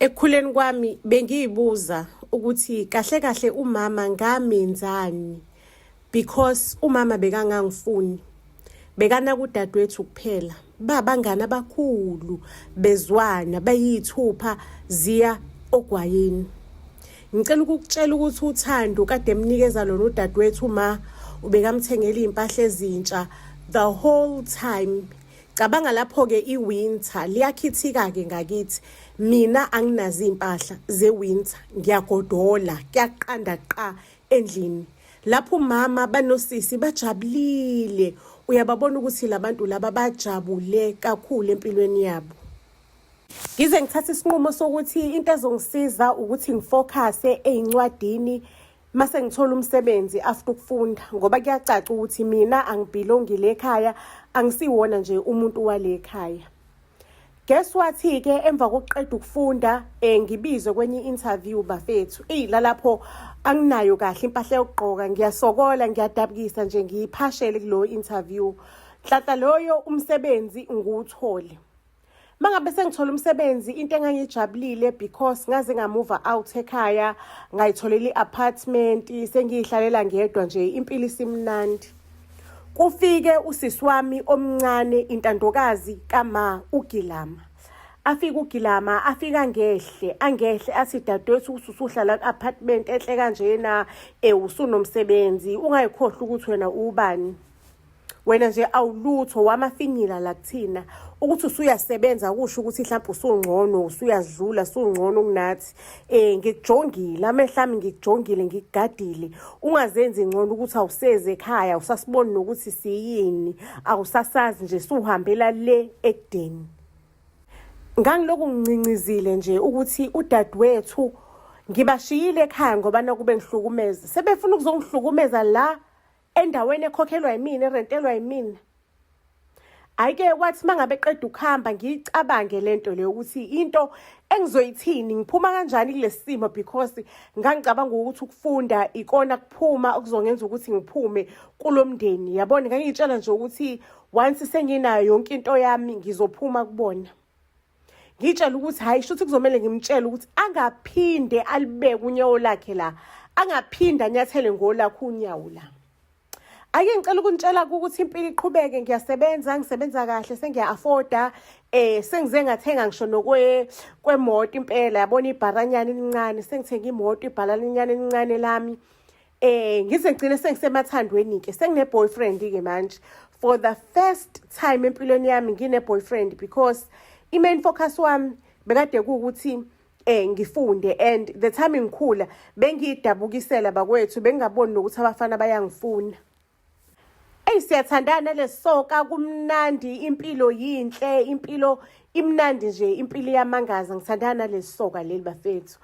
Ekukhuleni kwami bengiyibuza ukuthi kahle kahle umama ngamenzani because umama bekangangifuni. Bekana kudadewethu kuphela. Babangana abakhulu bezwana bayithupha ziya ogwayeni. Ngicela ukukutshela ukuthi uThando kade emnikeza lona udadewethu ubekamthengela impahla ezintsha the whole time. Cabanga lapho ke iwinter liyakhithika ke ngakithi. Mina anginazi impahla zewinter, ngiyagodola, kuyaqanda qa endlini. Lapho mama banosisi bajabulile. Uyababona ukuthi labantu laba bajabule kakhulu empilweni yabo. Ngize ngithatha isinqumo sokuthi into ezongisiza ukuthi ngifocus eincwadini mase ngithola umsebenzi after ukufunda ngoba kuyacaca ukuthi mina angibhilongi le ekhaya, angisiwona nje umuntu wale ekhaya. Guess what ke emva kokuqeda ukufunda ngibizwe kwenye interview bafethu. Lapho anginayo kahle impahla yokugqoka, ngiyasokola, ngiyadabukisa nje ngiyiphashele kulo interview. Hlahla loyo umsebenzi nguthole. Mangabe sengithola umsebenzi into engangijabulile because ngaze ngamove out ekhaya, ngayitholela iapartment, sengiyihlalela ngedwa nje, impilo isimnandi. Kufike usisi wami omncane intandokazi kama uGilama. Afika uGilama, afika angehle athi dadewethu usuhlala ku-apartment ehle kanjena, usunomsebenzi, ungayikhohlwa ukuthi wena ubani. Wena nje awulutho wamafinyila la kuthina ukuthi usuyasebenza kusho ukuthi mhlawumbe usungcono, usuyadlula, usungcono kunathi. Ngikujongile amehlami, ngikujongile, ngikugadile. Ungazenzi ngcono ukuthi awuseze ekhaya, usasiboni nokuthi siyini, awusasazi nje suhambela le ekudeni. Ngangiloku ngincincizile nje ukuthi udadewethu ngibashiyile ekhaya ngoba nakube ngihlukumeza. Sebefuna ukuzongihlukumeza la endaweni ekhokhelwa yimina, erentelwa yimina. Ayike kwathi mangabe eqeda ukuhamba ngiyicabange lento leyo ukuthi into engizoyithini, ngiphuma kanjani kulesi simo because ngangicabanga ukuthi ukufunda ikona kuphuma okuzongenza ukuthi ngiphume kulomndeni. Yabona ngangitshela nje ukuthi once senginayo yonke into yami ngizophuma kubona. Ngitshela ukuthi hayi shuthi kuzomela ngimtshele ukuthi angaphinde alibeke unyawo lakhe la, angaphinde anyathele ngolakhe unyawo la. Ake ngicela ukunitshela ukuthi impilo iqhubeke, ngisebenza kahle, sengiya-afforda, sengize ngathenga ngisho kwemoto impela, yabona ibharanyana elincane, sengithenga imoto ibhalanyana elincane lami. Ngize ngigcine sengisemathandweni ke, sengine-boyfriend ke manje. For the first time empilweni yami ngine-boyfriend because i-main focus wami bekade kuwukuthi ngifunde, and the time ngikhula bengiyidabukisela bakwethu, bengingaboni nokuthi abafana bayangifuna. Siyathandana lesoka, kumnandi, impilo yinhle, impilo imnandi nje, impilo yamangaza. Ngithandana lesoka leli bafethu.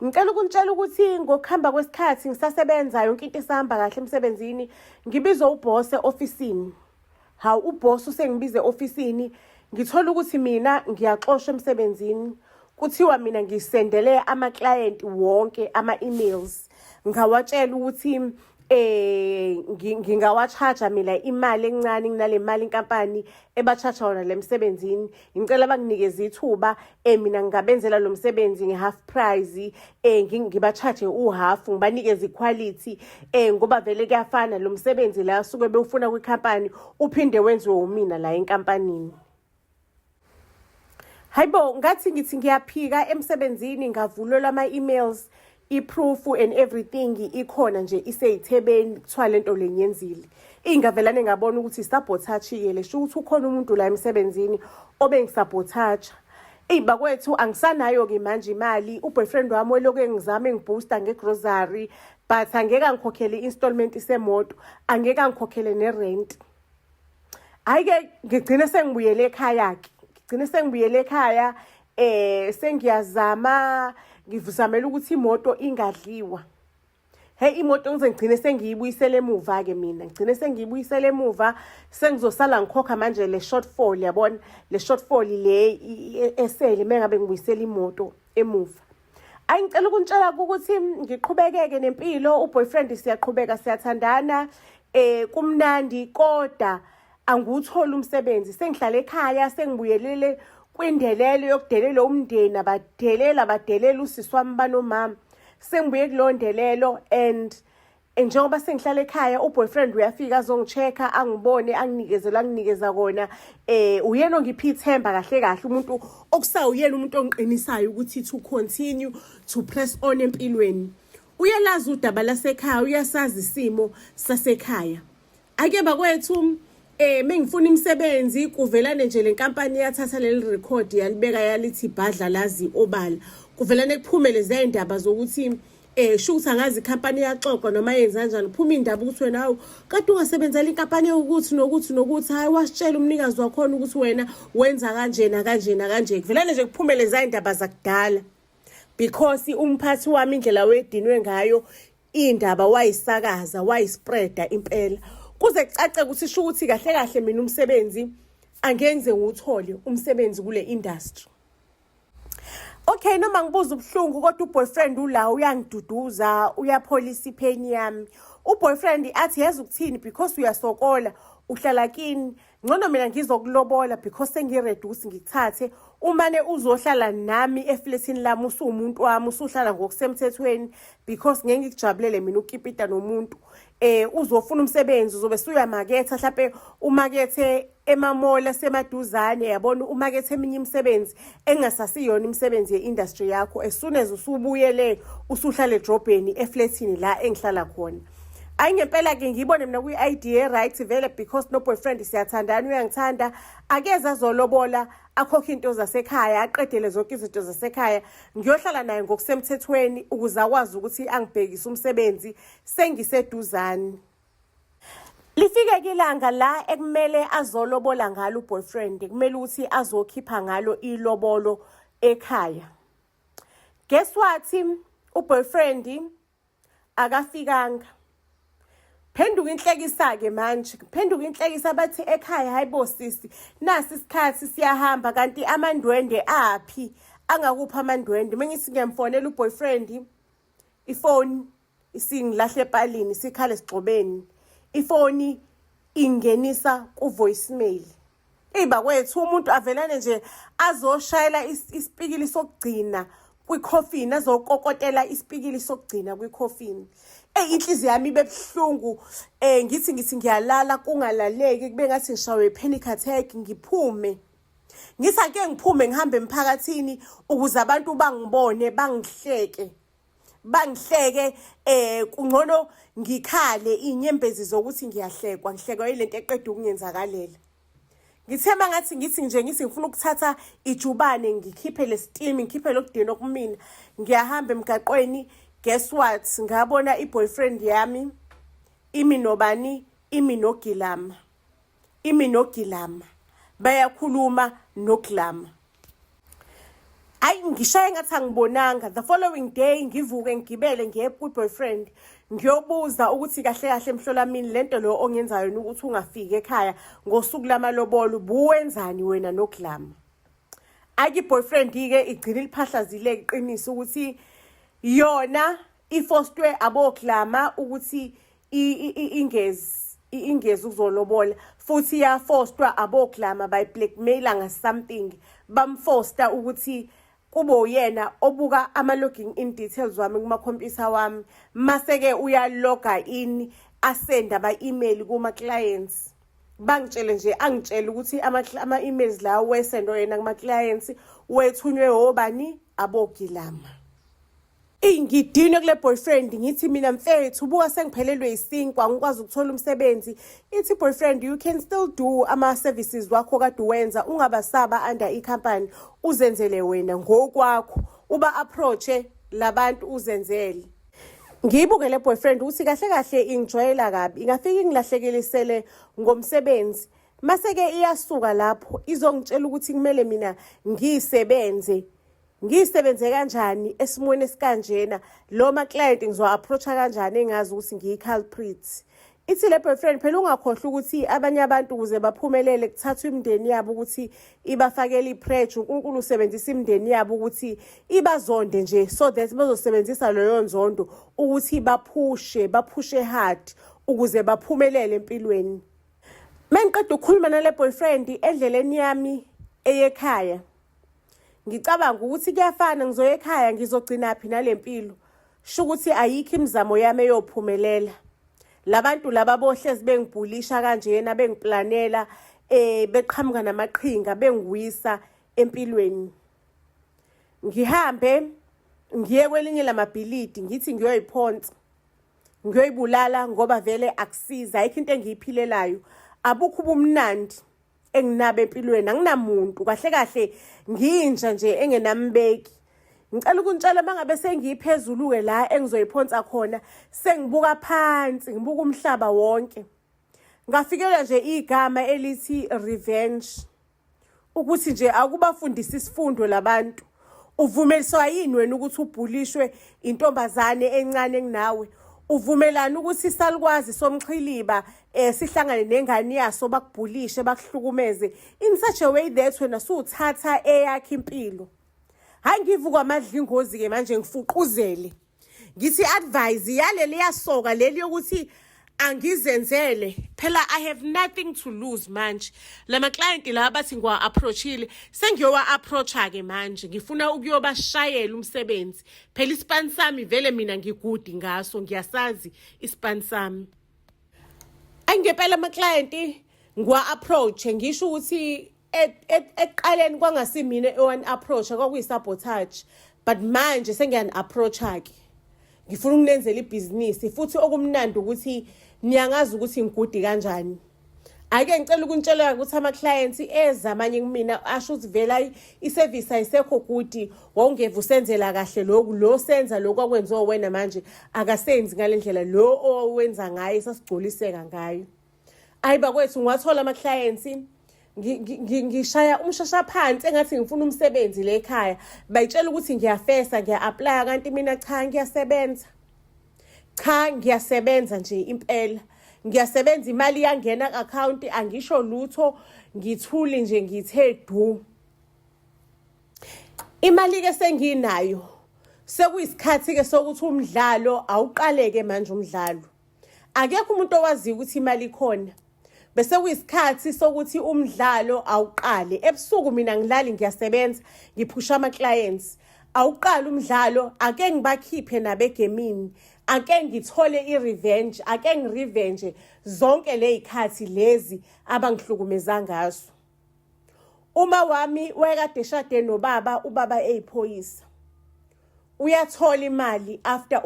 Ngicela ukunitshela ukuthi ngokuhamba kwesikhathi ngisasebenza, yonke into isahamba kahle emsebenzini. Ngibizwe uboss eofisini. Hawu uboss usengibize eofisini, ngithola ukuthi mina ngiyaxoshwa emsebenzini. Kuthiwa mina ngisendele ama-client wonke ama-emails. Ngawatshela ukuthi ngingawacharge mina imali encane nginale mali inkampani ebacharge wona lemsebenzini. Ngicela banginikeze ithuba mina ngingabenzela lo msebenzi nge-half price, ngibacharge u-half, ngibanikeze equality, ngoba vele kuyafana lo msebenzi la suke bewufuna kwikhampani uphinde wenziwe umina la enkampanini. Hayibo, ngathi ngithi ngiyaphika emsebenzini, ngavulelwa ama-emails, i-proof and everything ikhona nje iseyithebeni, kuthiwa lento le ngiyenzile. Ingavelane ngabona ukuthi isabotage le, sho ukuthi ukhona umuntu la emsebenzini obengisabotage. Bakwethu angisanayo ke manje imali, uboyfriend wami weloku engizama engibooster ngegrocery, but angeke angikhokhele i-installment semoto, angeke angikhokhele nerent. Ayike ngigcine sengibuyele ekhaya ke. Sengiyazama, ngivuzamela ukuthi imoto ingadliwa. Imoto ngigcine sengiyibuyisele emuva ke mina. Ngigcine sengiyibuyisele emuva, sengizosala ngikhokha manje le shortfall, yabona? Le shortfall le esele mengabe ngibuyisela imoto emuva. Ngicela ukunitshela ukuthi ngiqhubekeke nempilo, uboyfriend siyaqhubeka, siyathandana, kumnandi, kodwa angiwutholi umsebenzi. Sengihlala ekhaya, sengibuyelele kwindelelo yokudelela umndeni abadelela usisi wami banomama. Sengibuye kulondelelo and njengoba sengihlala ekhaya uboyfriend uyafika azongichecka angibone anginikeza kona uyena ongiphi ithemba kahle kahle umuntu okusawuyena umuntu ongiqinisayo ukuthi to continue to press on empilweni. Uyalazi udaba lasekhaya, uyasazi isimo sasekhaya. Ake bakwethu mengifuna imisebenzi kuvelane nje lenkampani yathatha leli record yalibeka yalithi badla lazi obala. Kuvelane kuphumele zendaba zokuthi shuthi angazi ikhampani yaxoxa noma yenza kanjani kuphuma indaba ukuthi wena hawu kade ungasebenzela inkampani ukuthi nokuthi hayi wasitshela umnikazi wakhona ukuthi wena wenza kanje kuvelane nje kuphumele zendaba zakudala because umphathi wami indlela wedinwe ngayo indaba wayisakaza wayispreada impela kuze kucace ukuthi sho ukuthi kahle kahle mina umsebenzi angenze nguthole umsebenzi kule industry. Okay, noma ngibuza ubuhlungu kodwa uboyfriend ula uyangiduduza uyapholisa ipain yami. Uboyfriend athi yazi ukuthini because uyasokola uhlala kini ngcono mina ngizokulobola because sengireduce ngikuthathe umane uzohlala nami eflatini lami usumuntu wami usuhlala ngokusemthethweni because ngeke ngikujabulele mina ukukipita nomuntu uzofuna umsebenzi uzobe suyamaketha mhlawumbe umakethe emamola semaduzane yabona umakethe eminye imisebenzi engasasiyona imisebenzi yeindustry yakho as soon as usubuyele usuhlala edrobheni eflatini la engihlala khona. Ayi ngempela ke ngibone mina kwi-idea right vele because no boyfriend siyathandana uyangithanda akeza zolobola akhokha into zasekhaya aqedele zonke izinto zasekhaya ngiyohlala naye ngokusemthethweni ukuze akwazi ukuthi angibhekise umsebenzi sengiseduzane. Lifike kilanga la ekumele azolobola ngalo uboyfriend kumele ukuthi azokhipha ngalo ilobolo ekhaya. Guess what? Uboyfriend akafikanga. Phenduka inhlekisa ke manje phenduka inhlekisa bathi ekhaya hayibo sisi nasi isikhathi siyahamba kanti amandwende aphi angakupha amandwende mengithi ngiyamfonela uboyfriend ifone isingilahle epalini sikhala sigxobeni ifoni ingenisa ku voicemail. Bakwethu umuntu avelane nje azoshayela isipikili sokugcina kwicoffin azokokotela isipikili sokugcina kwicoffin. Inhliziyo yami bebuhlungu ngithi ngiyalala kungalaleki kube ngathi ngishawe panic attack ngiphume. Ngisake ngiphume ngihambe emphakathini ukuze abantu bangibone bangihleke kungcono ngikhale inyembezi zokuthi ngiyahlekwa ngihlekwa ilento eqeda ukungenzakalela. Ngithema ngathi ngithi ngifuna ukuthatha ijubane ngikhiphe le-steam ngikhiphe lokudina okumina ngiyahamba emgaqweni. Guess what? Ngabona i-boyfriend yami imi nogilama bayakhuluma nogilama. Ayi ngishaye ngathi angibonanga. The following day ngivuke ngigibele ngiye ku-boyfriend ngiyobuza ukuthi kahle kahle mhlolamini lento lo ongenzayo ukuthi ungafiki ekhaya ngosuku lamalobolo buwenzani wena nogilama. Aki boyfriend ke igcina liphahlazile iqiniso ukuthi yona ifostwe abogilama ukuthi ingezi ukuzolobola futhi yafostwa abogilama by blackmail nga something bamfosta ukuthi kube uyena obuka ama-logging in details wami kuma-computer wami maseke uyaloga in asenda ama-email kuma-clients angitshele ukuthi ama-emails la wesendo yena kuma-clients wethunywe obani abogilama. Ngidinwe kule boyfriend ngithi mina mfethu ubuka sengiphelelwe isinkwa angikwazi ukuthola umsebenzi. Ithi boyfriend you can still do ama-services wakho kade wenza ungabasaba under i-company uzenzele wena ngokwakho uba-approache labantu uzenzele. Ngiyibuke le boyfriend ukuthi kahle kahle ingijoyela kabi ingafika ingilahlekelisele ngomsebenzi maseke iyasuka lapho izongitshela ukuthi kumele mina ngisebenze kanjani esimweni esikanjena lo ma client ngizo-approacha kanjani engazi ukuthi ngiyi-culprit. Ithi le boyfriend phela ungakhohlwa ukuthi abanye abantu ukuze baphumelele kuthathwa imindeni yabo ukuthi ibafakele ipressure uNkulunkulu usebenzisa imindeni yabo ukuthi ibazonde nje so that bazosebenzisa leyo nzondo ukuthi baphushe hard ukuze baphumelele empilweni. Mengiqeda ukukhuluma nale boyfriend endleleni yami eyekhaya ngicabanga ukuthi kuyafana ngizoya ekhaya ngizogcina phi nalempilo. Sho ukuthi ayikho imizamo yami eyophumelela. Labantu laba bohlezi bengibhulisha kanjena bengiplanela beqhamuka namaqhinga bengiwisa empilweni. Ngihambe ngiye kwelinye lamabhilidi ngithi ngiyoyiphonsa. Ngiyoyibulala ngoba vele akusiza ayikho into engiyiphilelayo. Abukho ubumnandi enginabo empilweni anginamuntu kahle kahle nginja nje engenambeki. Ngicela ukuntshela mangabe sengiyiphezulu ke la engizoyiphonsa khona sengibuka phansi ngibuka umhlaba wonke. Ngafikela nje igama elithi revenge ukuthi nje akubafundisa isifundo labantu. Uvumeliswa yini wena ukuthi ubhulishwe intombazane encane kunawe? Uvumelana ukuthi salikwazi somchiliba sihlangane nengane yaso bakubhulishe bakuhlukumeze in such a way that wena suthatha eyakhe impilo? Hayi ngivukwa amadlingozi ke manje ngifuquzele ngithi advise yaleli yasoka leli yokuthi angizenzele phela I have nothing to lose manje. Lama client la bathi ngwa approachile sengiyowa approacha ke manje ngifuna ukuyobashayela umsebenzi phela ispan sami vele mina ngigudi ngaso ngiyasazi ispan sami. Angempela ama client ngwa approach ngisho ukuthi eqaleni kwangasimina one approach kwakuyisabotage but manje sengiyani approacha ke ngifuna ukunenzela ibhizinisi futhi okumnandi ukuthi niyangazi ukuthi ngigudi kanjani. Ake ngicela ukuntshela ukuthi ama clients ezamanye kumina asho ukuthi vela iservice ayisekho gudi wawungeva usenzela kahle lo senza lokho akwenziwa wena manje akasenzi ngalendlela lo owenza ngayo sasigcoliseka ngayo. Ayiba kwethu ngiwathola ama clients ngishaya umshasha phansi engathi ngifuna umsebenzi le ekhaya bayitshela ukuthi ngiyafesa ngiya-apply kanti mina cha ngiyasebenza. Cha ngiyasebenza nje impela. Ngiyasebenza imali yangena ku-account angisho lutho ngithuli nje ngithe du. Imali ke senginayo sekuyisikhathi ke sokuthi umdlalo awuqaleke manje umdlalo. Akekho umuntu owazi ukuthi imali ikhona. Bese kuyisikhathi sokuthi umdlalo awuqale. Ebusuku mina ngilali ngiyasebenza ngiphusha ama clients. Awuqala umdlalo ake ngibakhiphe nabegemini. Ake ngithole irevenge, ake ngirevenge zonke lezikhathi lezi abangihlukumeza ngaso. Uma wami wayekade eshade nobaba, ubaba eyiphoyisa. Uyathola imali after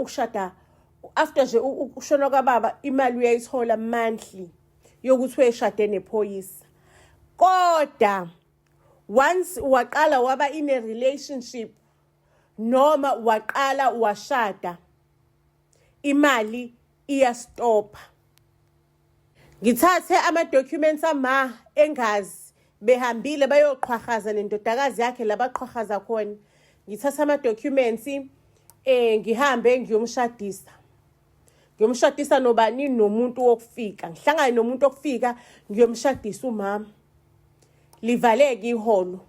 nje ukushona kababa imali uyayithola monthly yokuthi uyeshade nephoyisa. Kodwa once waqala waba in a relationship noma waqala washada imali iyastopha. Ngithathe ama documents ama engazi behambile bayoqhwahaza nendodakazi yakhe labaqhwahaza khona. Ngithatha ama documents ngihambe ngiyomshadisa. Ngiyomshadisa nobani nomuntu wokufika. Ngihlangane nomuntu wokufika ngiyomshadisa umama. Livaleke iholo.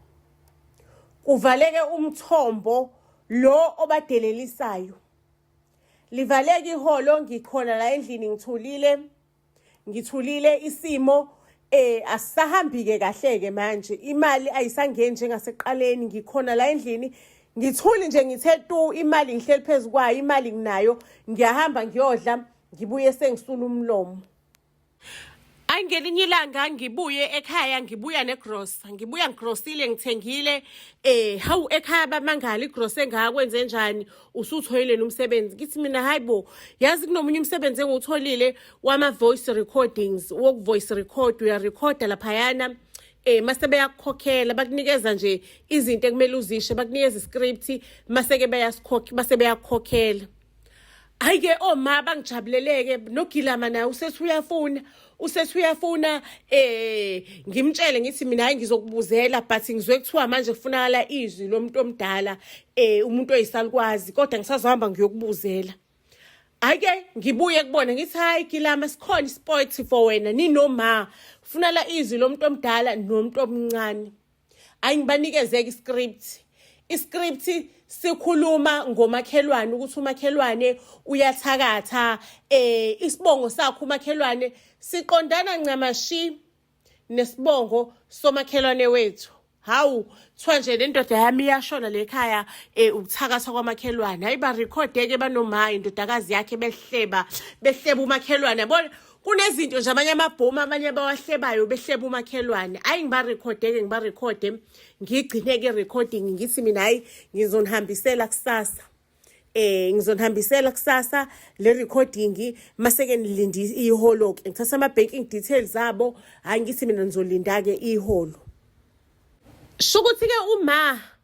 Kuvaleke umthombo lo obadelelisayo. Livaleke iholo ngikhona la endlini ngithulile isimo asisahambi ke kahle ke manje imali ayisangeni njengaseqaleni ngikhona la endlini ngithuli nje ngithe tu imali ngihleli phezulu kwayo imali nginayo ngiyahamba ngiyodla ngibuye sengisula umlomo. Angelinye ilanga ngibuye ekhaya ngibuya negrocery ngibuya ngigrosile ngithengile hawu ekhaya bamangala igrocery engakwenze njani usuthoyile umsebenzi ngithi mina hayibo yazi kunomunye umsebenzi engutholile wama voice recordings woku voice record uyarecorda lapha yana mase beyakukhokhela bakunikeza nje izinto ekumele uzisho bakunikeza iscript mase beyakukhokhela. Ayike oma bangijabuleleke noGilama naye usethi uyafuna ngimtshele ngithi mina hayi ngizokubuzela but ngizwe kuthiwa manje kufunakala izwi lomuntu omdala umuntu oyisalukwazi kodwa ngisazohamba ngiyokubuzela. Ayike ngibuye kubona ngithi hayi Gilama sikhona sport for wena ninoma kufunala izwi lomuntu omdala nomuntu omncane. Ayi ngibanikezeke iscript sikhuluma ngomakhelwane ukuthi umakhelwane uyathakatha isibongo sakho umakhelwane siqondana ncamashi nesibongo somakhelwane wethu Hawu, kuthiwa nje le ndoda yami iyashona lekhaya ukuthakatha kwamakhelwane. Hayi barekhode-ke banomaya indodakazi yakhe behleba umakhelwane. Yabona kunezinto nje amanye amabhomu abanye abawahlebayo behleba umakhelwane. Hayi ngibarekhode-ke ngigcine-ke recording ngithi mina hayi ngizonihambisela kusasa. Ngizonihambisela kusasa le recording maseke nilindi iholo ke ngithatha ama banking details abo. Hayi ngithi mina nizolinda-ke iholo. Shukuthi-ke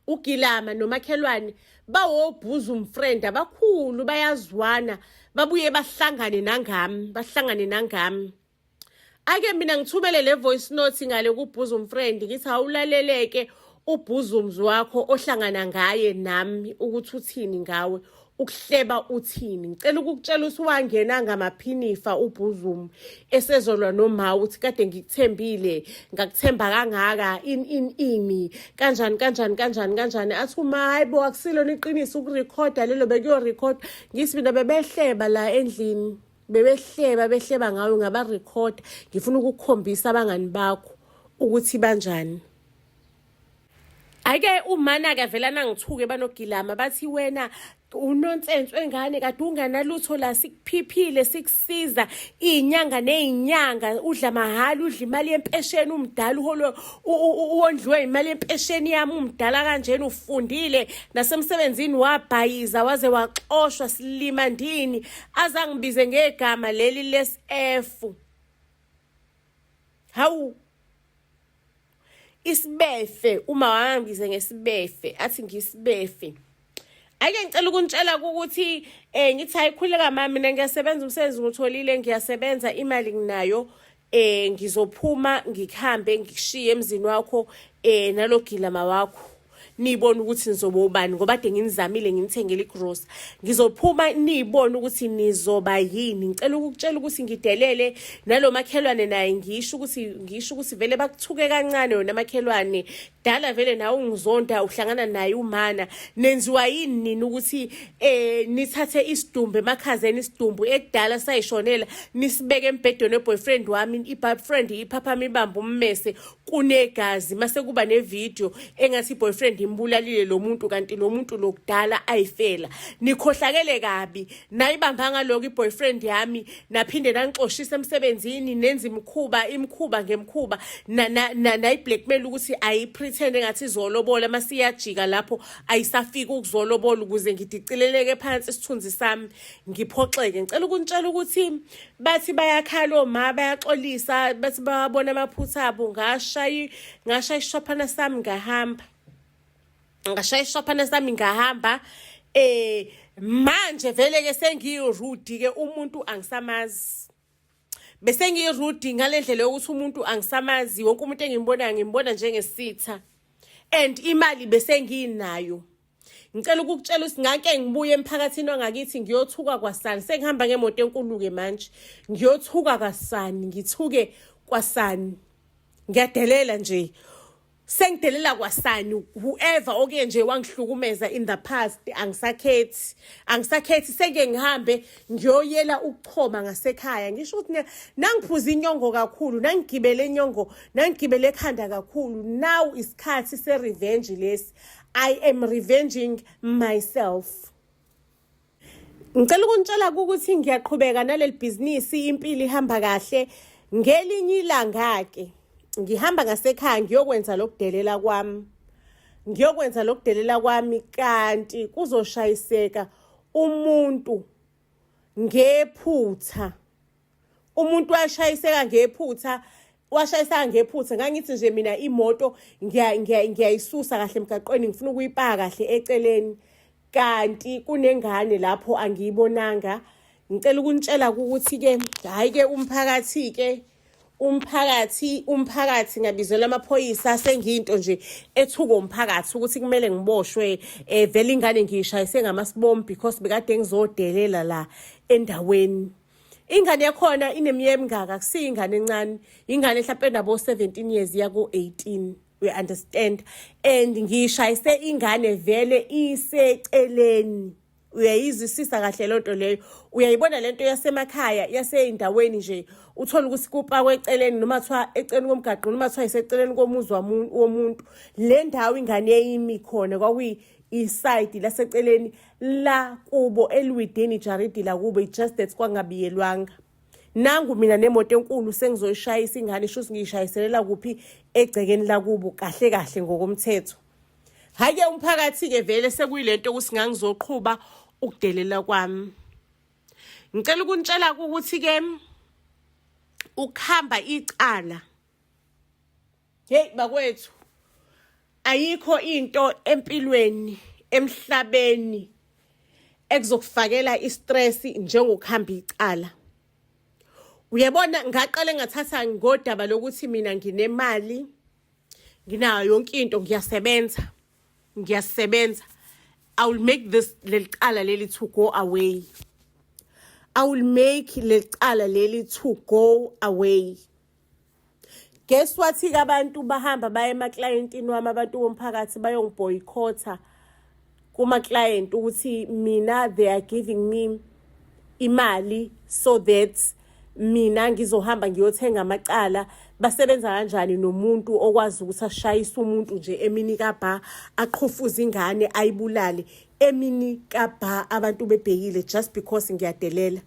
uGilama nomakhelwane bawobhuza umfriend abakhulu bayazwana babuye bahlangane nangami. Ake mina ngithumele le voice note ngale kubhuza umfriend ngithi awulaleleke ubhuza umzi wakho ohlangana ngaye nami ukuthi uthini ngawe ukuhleba uthini. Ngicela ukukutshela ukuthi wangena ngamaphinifa ubhuzumi esezolwa noma uthi kade ngikuthembile ngakuthemba kangaka ini kanjani athi uma hayibo akusilo iqiniso ukurekhoda lelo bekuyorekhoda. Ngithi mina bebehleba la endlini behleba ngawe ngabarekhoda ngifuna ukukukhombisa abangani bakho ukuthi banjani. Ake umana akavela nangithuke banogilama bathi wena unonsense wengane kade unganalutho la sikuphiphile sikusiza izinyanga nezinyanga udla mahhala udla imali yempesheni umdala uholo uwondliwe imali yempesheni yami umdala kanjena ufundile nasemsebenzini wabhayiza waze waxoshwa silimandini azangibize ngegama leli lesF. Hawu isibefe uma wangibize ngesibefe athi ngisibefe. Ake ngicela ukunitshela ukuthi ngithi ayikhuleka mama mina ngiyasebenza umsebenzi ngutholile ngiyasebenza imali nginayo ngizophuma ngikhambe ngikushiye emzini wakho nalogilama wakho nibone ukuthi nizoba ubani ngoba ade nginizamile nginithengele igross. Ngizophuma nibone ukuthi nizoba yini. Ngicela ukukutshela ukuthi ngidelele nalomakhelwane naye ngisho ukuthi vele bakuthuke kancane wena makhelwane dala vele nawe ungizonda uhlangana naye umana nenziwa yini nini ukuthi nithathe isidumbu emakhazeni isidumbu ekudala sayishonela nisibeke embhedweni weboyfriend wami iboyfriend iphaphama ibamba ummese kunegazi mase kuba nevideo engathi boyfriend imbulalile lo muntu kanti lo muntu lokudala ayifela. Nikhohlakele kabi nayibamba ngaloko iboyfriend yami naphinde nanixoshisa emsebenzini nenza imkhuba ngemkhuba na blackmail ukuthi ayi pretend engathi izolobola masiyajika lapho ayisafika ukuzolobola ukuze ngidicileleke phansi isithunzi sami ngiphoxeke. Ngicela ukunitshela ukuthi bathi bayakhala oma bayaxolisa bathi babona amaphutha abo ngashaya ishophana sami ngahamba manje vele ke sengiyirude ke umuntu angisamazi bese ngiyirude ngalendlela yokuthi umuntu angisamazi wonke umuntu ngimbona njengesitha and imali bese nginayo. Ngicela ukukutshela ukuthi ngake ngibuye emphakathini wangakithi ngiyothuka kwaSani sengihamba ngemoto enkulu ke manje ngiyothuka kwaSani ngithuke kwaSani ngiyadelela nje sengidelela kwaSani whoever oke nje wangihlukumeza in the past angisakhethi seke ngihambe ngiyoyela ukuchoma ngasekhaya ngisho ukuthi nangiphuza inyongo kakhulu nangigibele inyongo nangigibele ekhanda kakhulu. Now isikhathi se revenge lesi I am revenging myself. Ngicela ukunitshela ukuthi ngiyaqhubeka naleli business impilo ihamba kahle. Ngelinye ilanga ke ngihamba ngasekhaya ngiyokwenza lokuddelela kwami kanti kuzoshayiseka umuntu ngephutha. Umuntu washayiseka ngephutha ngangithi nje mina imoto ngiyayisusa kahle emgaqweni ngifuna ukuyipaka kahle eceleni kanti kunengane lapho angiyibonanga. Ngicela ukunitshela ukuthi ke hayi ke umphakathi ngabizela amaphoyisa sengiyinto nje ethuka umphakathi ukuthi kumele ngiboshwe vele ingane ngiyishayise ngamasibombi because bekade ngizodelela la endaweni. Ingane yakhona ineminyaka emingaka akusiyingane encane ingane mhlawumbe nabo 17 years yako 18 we understand and ngishayise ingane vele iseceleni uyayizwisisa kahle lonto leyo. Uyayibona lento yasemakhaya yaseyindaweni nje uthola ukuthi kupakwe eceleni noma kuthiwa eceleni komgaqo noma kuthiwa iseceleni komuzi womuntu. Le ndawo ingane yimi khona kwakuyi iside laseceleni la kubo elwidini ijaridi la kubo, just that kwangabiyelwanga. Nangu mina nemoto enkulu sengizoyishayisa ingane sho ngiyishayiselela kuphi egcekeni la kubo kahle kahle ngokomthetho. Hake umphakathi ke vele sekuyilento ukuthi ngangizoqhubha ukudelela kwami. Ngicela ukunitshela ukuthi ke ukuhamba icala. Hey bakwethu, ayikho into empilweni emhlabeni ekuzokufakela istress njengokuhamba icala. Uyabona ngaqale ngathatha ngodaba lokuthi mina nginemali, nginayo yonke into, ngiyasebenza. I will make this lecala leli to go away. I will make lecala leli to go away. Guess what? Abantu bahamba baye ema-clientini wami, abantu bomphakathi bayongiboycotha kuma-client ukuthi mina they are giving me imali so that mina ngizohamba ngiyothenga amacala. Basebenza kanjani nomuntu okwazi ukuthi ashayise umuntu nje emini kabha, aqhufuza ingane ayibulale emini kabha, abantu bebhekile just because ngiyadelela.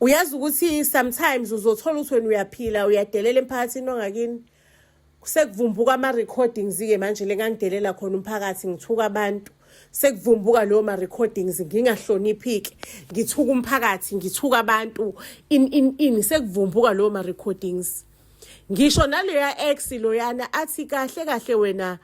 Uyazi ukuthi sometimes uzothola ukuthi wena uyaphila uyadelela emphakathini ongakini, sekuvumbuka ama-recordings ke manje lengangidelela khona umphakathi ngithuka abantu. Sekuvumbuka lo ma-recordings ngingahloniphiki, ngithuka umphakathi, ngithuka abantu sekuvumbuka lo ma-recordings. Ngisho naleya ex loyana athi kahle kahle wena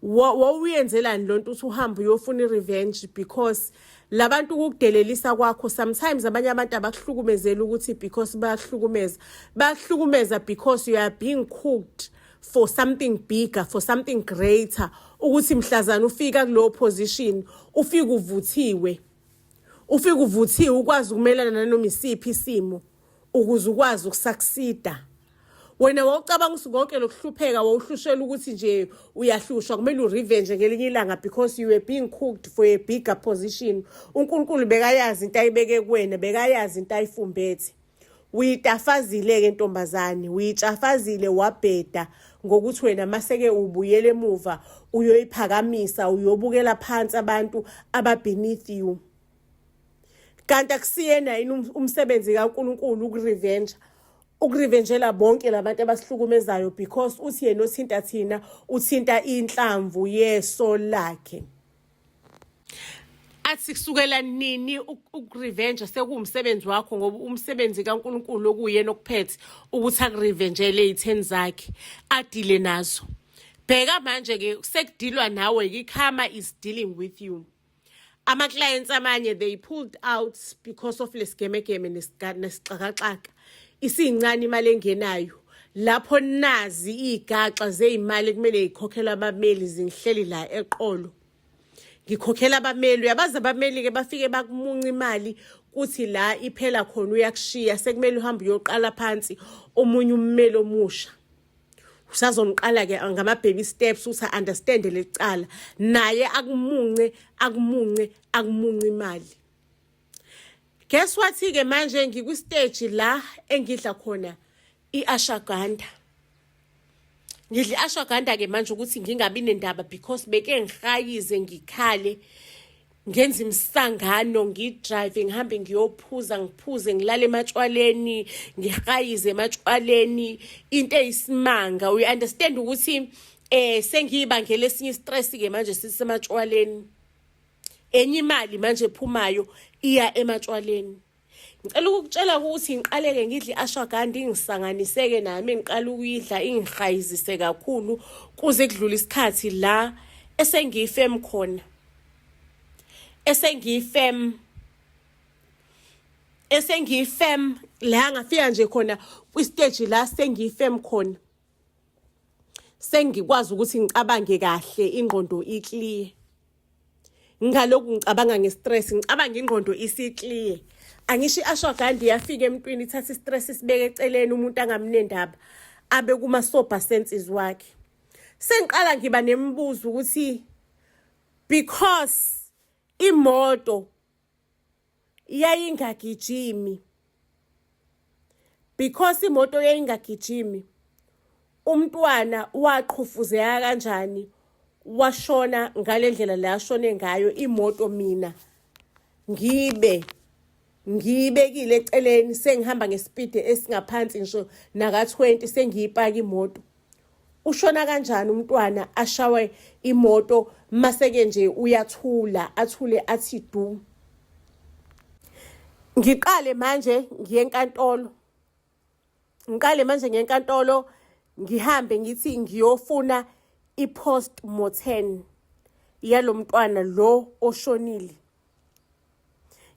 wawuyenzelani lonto uthi uhamba uyofuna i-revenge because labantu ukukudelelisa kwakho sometimes abanye abantu abakuhlukumezela ukuthi because bayahlukumeza because you are being cooked for something bigger, for something greater. Ukuthi mhlazana ufika kulo position ufika uvuthiwe ukwazi ukumelana nanoma isiphi isimo ukuze ukwazi ukusucceeda. Wena wawucabanga ukuthi konke lokuhlupheka wawuhlushela ukuthi nje uyahlushwa kumele urevenge ngelinye ilanga because you were being cooked for a bigger position. uNkulunkulu bekayazi into ayibeke kuwena, bekayazi into ayifumbethe. Uyitafazile ke ntombazane, uyitshafazile wabheda ngokuthi wena maseke ubuyele emuva uyoyiphakamisa uyobukela phansi abantu ababeneath you. Kanti akusiyena yini umsebenzi kaNkulunkulu ukurevengela bonke labantu abasihlukumezayo because uthi yena othinta thina uthinta inhlamvu yeso lakhe. Athi kusukela nini ukurevenge sekuwumsebenzi wakho ngoba umsebenzi kaNkulunkulu okuyena okuphethe ukuthi akurevengele izitheni zakhe adile nazo. Bheka manje ke sekudilwa nawe ke karma is dealing with you. Ama clients amanye they pulled out because of lesigeme nesixakaxaka. Isincane imali engenayo lapho nazi igaxa zeimali kumele ikhokhela abameli zingihleli la eqolo. Ngikhokhela abameli, uyabaza abameli ke bafike bakumunca imali kuthi la iphela khona uyakushiya sekumele uhambe uyoqala phansi omunye ummeli omusha. Usazomqala ke ngama baby steps uthi understand lecala naye akumunce imali. Guess what ke manje ngikwi stage la engidla khona iashwagandha. Ngidla ashwagandha ke manje ukuthi ngingabi nendaba because beke ngihayize ngikhale ngenza imsangano ngidrive ngihambe ngiphuze ngilale ematshwaleni ngihayize ematshwaleni into eyisimanga. We understand ukuthi sengiyibangele esinye stress ke manje sisematshwaleni. Enye imali manje ephumayo iya ematshwaleni. Ngicela ukukutshela ukuthi ngiqaleke ngidle ashwagandha ingisanganiseke nami ngiqala ukuyidla ingihayizise kakhulu kuze kudlula isikhathi la esengiyifem khona. Esengiyifem la ngafika nje khona kwi stage la sengiyifem khona. Sengikwazi ukuthi ngicabange kahle ingqondo iclear. Ngaloku ngicabanga ngestress, ngicabanga ingqondo isiclear. Angishi ashwagandha yafika emntwini ithatha istress sibeke eceleni umuntu angamnendaba abe kuma sober senses wakhe. Sengiqala ngiba nemibuzo ukuthi because imoto yayingagijimi. Because imoto yayingagijimi, umntwana waqhufuzeka kanjani washona ngalendlela la ashone ngayo imoto mina ngiyibekile eceleni sengihamba ngespeed esingaphansi ngisho naka 20 sengiyipaka imoto. Ushona kanjani umntwana ashawe imoto maseke nje uyathula athule athi du. Ngiqale manje ngiyenkantolo ngihambe ngithi ngiyofuna i-post-mortem yalomntwana lo oshonile.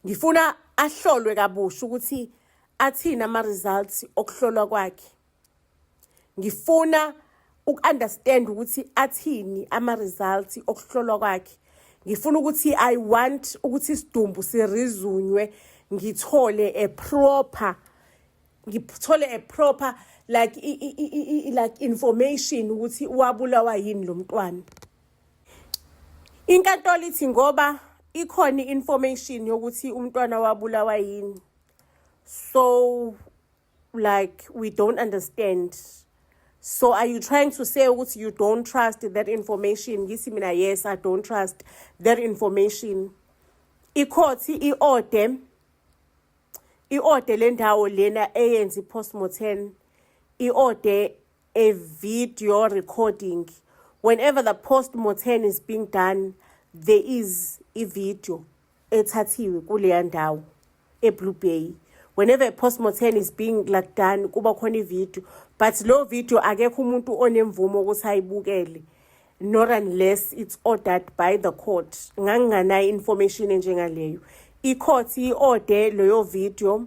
Ngifuna ahlolwe kabusha ukuthi athina ama-results okuhlolwa kwakhe. Ngifuna uku-understand ukuthi athini ama-results okuhlolwa kwakhe. Ngifuna ukuthi I want ukuthi isidumbu sirizunywe ngithole a proper like information ukuthi wabulawa yini lo mntwana. Inkantolo ithi ngoba ikhona information yokuthi umntwana wabulawa yini, so like we don't understand. So are you trying to say ukuthi you don't trust that information? Ngithi mina yes, I don't trust that information. Ikhothi i-order lendawo lena eyenza i-postmortem, i-order a video recording. Whenever the postmortem is being done, there is a video ethathiwe kuleya ndawo eBlue Bay. Whenever a postmortem is being like done, kuba khona i-video, but lo video akekho umuntu onemvumo ukuthi ayibukele, nor unless it's ordered by the court. Nganganayo information enjengaleyo. I-court i-order leyo video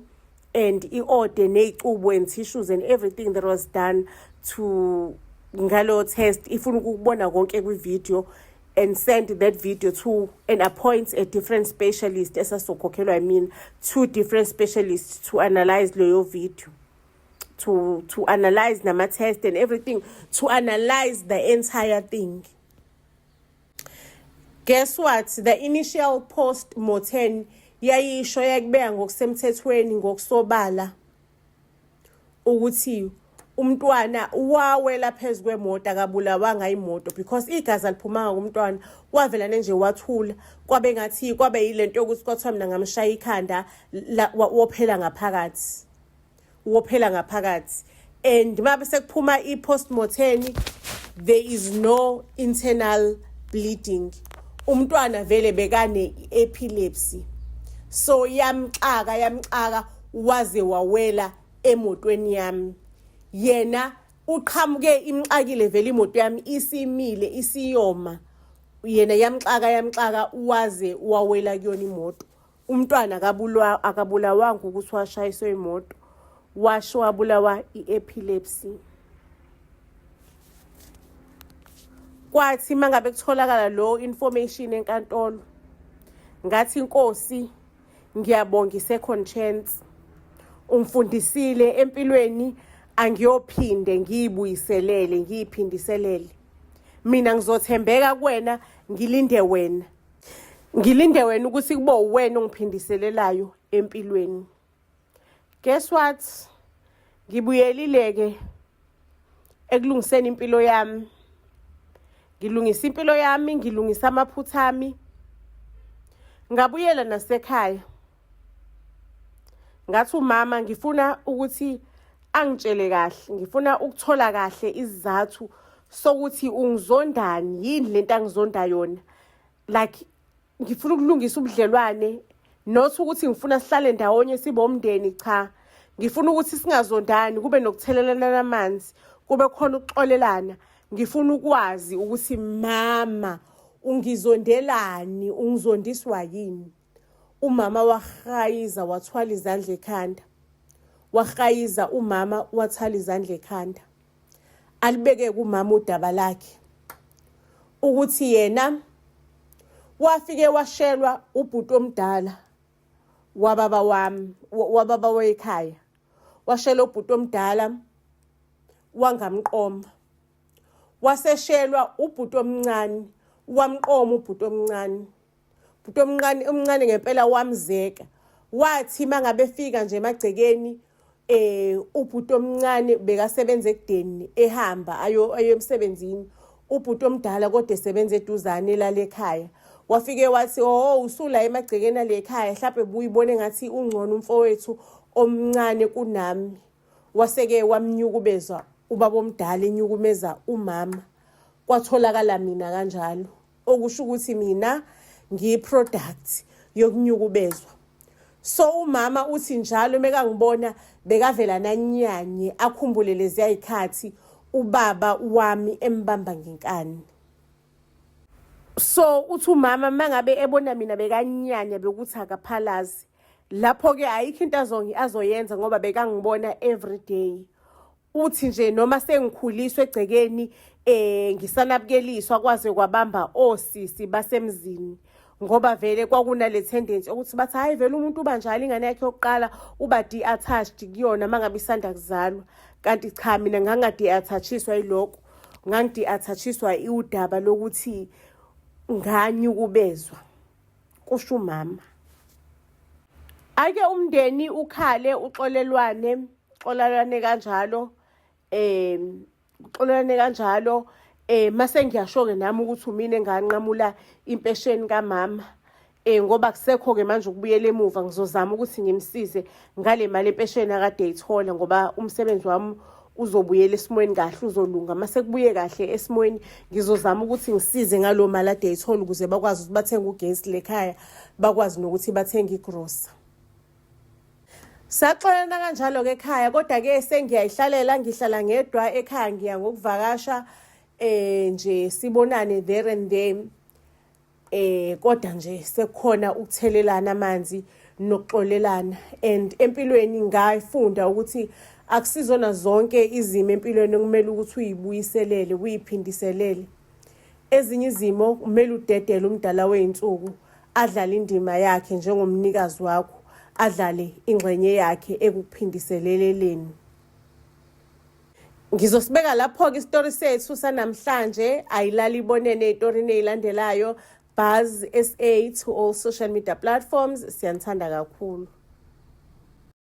and i-order nezicubo and tissues and everything that was done to ngalo test ifuna ukubona konke kwi-video and send that video to and appoint a different specialist esasokhokhelwa two different specialists to analyze leyo video, to analyze nama test and everything, to analyze the entire thing. Guess what? The initial post-mortem yayisho yakubeka ngokusemthethweni ngokusobala ukuthi umntwana wawela phezu kwemoto akabulawanga imoto because igazi aliphumanga kumntwana, wavela nje wathula kwabe ngathi kwabe yilento yokuthi kwathiwa mina ngamshaya ikhanda wophela ngaphakathi. And mabe sekuphuma i-postmortem, there is no internal bleeding. Umntwana vele bekane epilepsy, so yamxaka waze wawela emotweni yami. Yena uqhamuke imxakile vele imoto yami isimile isiyoma, yena yamxaka waze wawela kuyona imoto. Umntwana akabulawanga ukuthi washayiswe imoto, wabulawa i-epilepsy. Kwathi mangabe kutholakala lo information enkantolo, ngathi inkosi ngiyabonga second chance, umfundisile empilweni angiyophinde ngiyiphindiselele. Mina ngizothembeka kuwena, ngilinde wena ukuthi kube uwena ongiphindiselelayo empilweni. Guess what? Ngibuyelile ekulungiseni impilo yami. Ngilungisa impilo yami, ngilungisa amaphutha ami. Ngabuyela nasekhaya. Ngathi umama ngifuna ukuthi angitshele kahle, ngifuna ukuthola kahle izizathu sokuthi ungizondani, yini lento angizonda yona. Like ngifuna ukulungisa ubudlelwane, not ukuthi ngifuna sihlale ndawonye sibe umndeni, cha. Ngifuna ukuthi singazondani, kube nokuthelelana amanzi, kube khona ukuxolelana. Ngifuna ukwazi ukuthi mama ungizondelani, ungizondiswa yini. Umama wahayiza wathwala izandla ekhanda. Wahayiza umama wathwala izandla ekhanda. Alibeke kumama udaba lakhe ukuthi yena wafike washelwa ubhuti omdala wababa wekhaya. Washela ubhuti omdala wangamqoma. Waseshelwa ubhuti omncane, wamqoma ubhuti omncane. Ubhuti omncane ngempela wamzeka. wathi mangabe fika nje emagcekeni ubhuti omncane bekasebenza ekudeni ehamba ayo emsebenzini, ubhuti omdala kodwa esebenza eduzane lale ekhaya. Wafike wathi usula emagcekeni ale ekhaya, mhlawumbe buyibone ngathi ungcono umfowethu omncane kunami. Waseke wamnyukubeza ubaba omdala enyukumeza umama. Kwatholakala mina kanjalo, okusho ukuthi mina ngiyi-product yokunyukubezwa. So umama uthi njalo mekangibona bekavela nanyanye akhumbule lezi ayikhathi ubaba wami embamba ngenkani. So uthi umama mangabe ebona mina bekanyanya bekuthi akaphalazi, lapho ke ayikho into azoyenza ngoba bekangibona every day. Uthi nje noma sengikhuliswe egcekeni ngisanabukeliswa kwaze kwabamba osisi basemzini, ngoba vele kwakunale tendency ukuthi bathi hayi vele umuntu uba njalo ingane yakhe yokuqala uba de-attached kuyona mangabe isanda kuzalwa. Kanti cha, mina ngangade-attachiswa yilokho, ngangide-attachiswa udaba lokuthi nganyukubezwa, kusho umama. Ake umndeni ukhale uxolelwane kanjalo mase ngiyasho-ke nami ukuthi umina enganqamula impesheni kamama, ngoba kusekho-ke manje ukubuyela emuva. Ngizozama ukuthi ngimsize ngale mali empesheni akade eyithola, ngoba umsebenzi wami uzobuyela esimweni kahle, uzolunga. Mase kubuye kahle esimweni, ngizozama ukuthi ngisize ngalo mali ade eyithola ukuze bakwazi ukuthi bathenge ugesi lekhaya, bakwazi nokuthi bathenge igrosa. Saxolana kanjalo-ke ekhaya, kodwa-ke sengiyayihlalela, ngihlala ngedwa ekhaya, ngiya ngokuvakasha nje sibonane there and there. Kodwa nje sekukhona ukuthelelana amanzi nokuxolelana. And empilweni ngayifunda ukuthi akusizona zonke izimo empilweni kumele ukuthi uyibuyiselele, uyiphindiselele. Ezinye izimo kumele udedele umdala wey'nsuku adlale indima yakhe njengomnikazi wakho, adlale ingxenye yakhe ekuphindiseleleni. Ngizosibeka lapho-ke isitori sethu sanamhlanje. Ayilali ibonene ey'torini ey'landelayo. Buzz SA to all social media platforms. Siyanithanda kakhulu.